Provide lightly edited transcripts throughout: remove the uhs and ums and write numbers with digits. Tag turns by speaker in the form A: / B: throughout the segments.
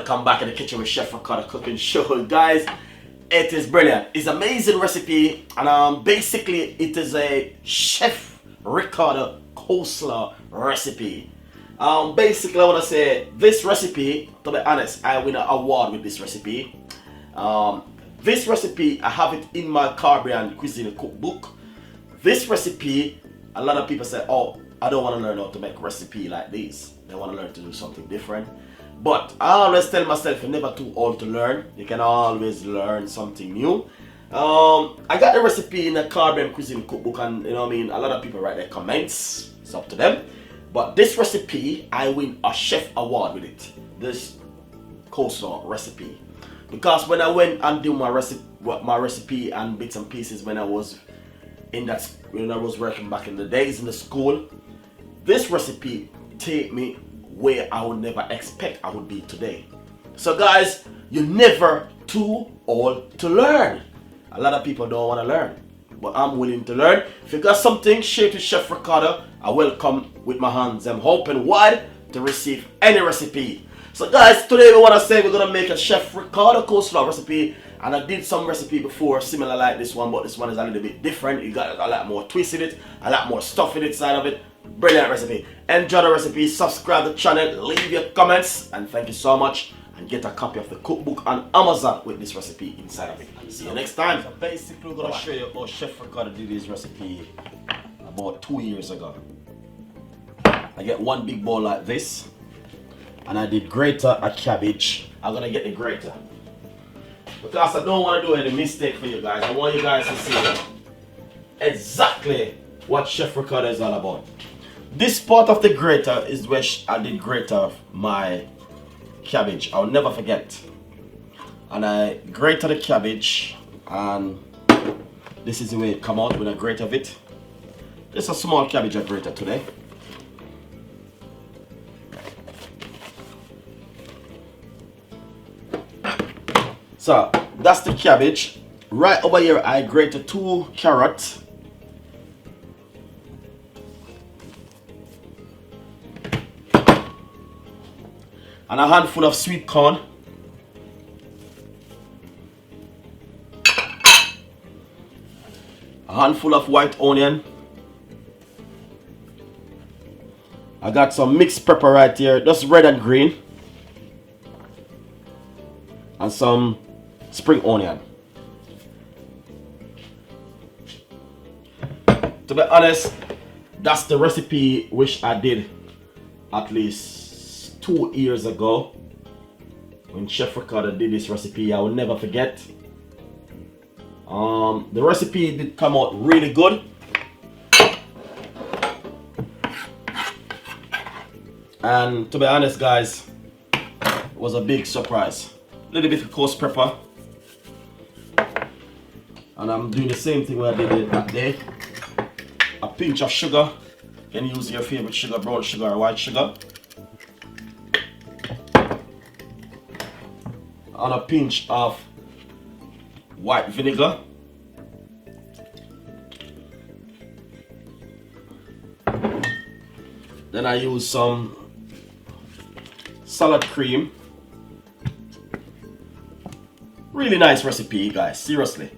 A: Welcome back in the kitchen with Chef Ricardo cooking show, guys. It is brilliant. It's an amazing recipe, and basically it is a Chef Ricardo coleslaw recipe. Basically I want to say this recipe, to be honest, I win an award with this recipe. This recipe, I have it in my Caribbean cuisine cookbook. This recipe, a lot of people say, oh, I don't want to learn how to make a recipe like this. They want to learn to do something different. But I always tell myself you're never too old to learn. You can always learn something new. I got the recipe in a Caribbean cuisine cookbook, and you know what I mean, a lot of people write their comments. It's up to them. But this recipe, I win a chef award with it. This coleslaw recipe. Because when I went and do my recipe and bits and pieces when I was working back in the days in the school, this recipe take me where I would never expect I would be today. So guys, you're never too old to learn. A lot of people don't want to learn, but I'm willing to learn. If you got something, share it with Chef Ricardo. I welcome with my hands. I'm open wide to receive any recipe. So guys, today we want to say we're going to make a Chef Ricardo coleslaw recipe. And I did some recipe before similar like this one, but this one is a little bit different. You got a lot more twist in it, a lot more stuff in inside of it. Brilliant recipe. Enjoy the recipe, subscribe to the channel, leave your comments, and thank you so much. And get a copy of the cookbook on Amazon with this recipe inside of it. And see you next time. So basically, we're going to show you how Chef Ricardo did this recipe about 2 years ago. I get one big bowl like this, and I did grater a cabbage. I'm going to get the grater, because I don't want to do any mistake for you guys. I want you guys to see exactly what Chef Ricardo is all about. This part of the grater is where I did grater my cabbage. I'll never forget. And I grated the cabbage, and this is the way it come out when I grate of it. It's a small cabbage I grated today. So that's the cabbage. Right over here I grated 2 carrots. And a handful of sweet corn. A handful of white onion. I got some mixed pepper right here, just red and green. And some spring onion. To be honest, that's the recipe which I did at least 2 years ago when Chef Ricardo did this recipe. I will never forget. The recipe did come out really good, and to be honest guys, it was a big surprise. A little bit of coarse pepper, and I'm doing the same thing where I did that day. A pinch of sugar. You can use your favorite sugar, brown sugar or white sugar. And a pinch of white vinegar. Then I use some salad cream. Really nice recipe, guys, seriously.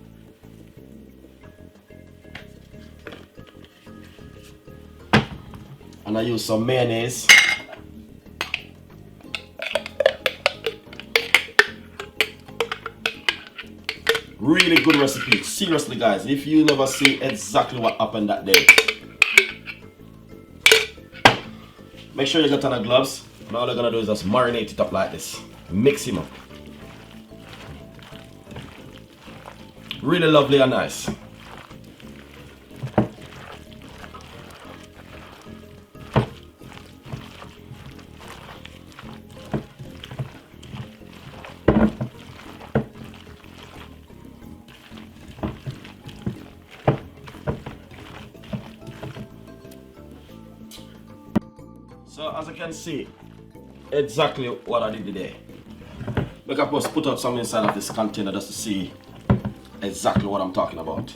A: And I use some mayonnaise. Really good recipe, seriously guys. If you never see exactly what happened that day, make sure you get on the gloves. And all you're gonna do is just marinate it up like this. Mix him up. Really lovely and nice. So as you can see, exactly what I did today. Look, I just put up some inside of this container just to see exactly what I'm talking about.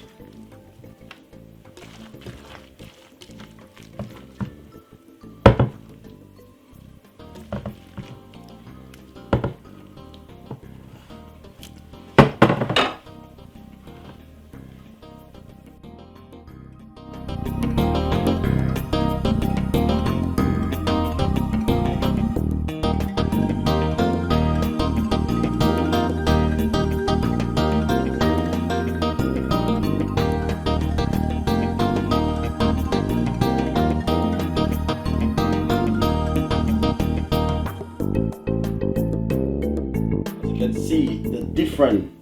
A: You can see the difference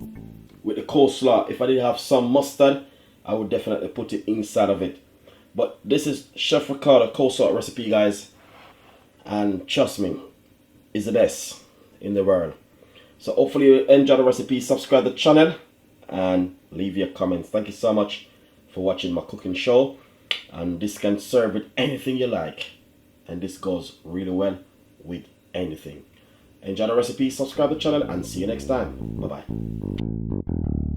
A: with the coleslaw. If I didn't have some mustard, I would definitely put it inside of it. But this is Chef Ricardo coleslaw recipe, guys. And trust me, it's the best in the world. So hopefully you enjoy the recipe. Subscribe to the channel and leave your comments. Thank you so much for watching my cooking show. And this can serve with anything you like. And this goes really well with anything. Enjoy the recipe, subscribe to the channel, and see you next time. Bye bye.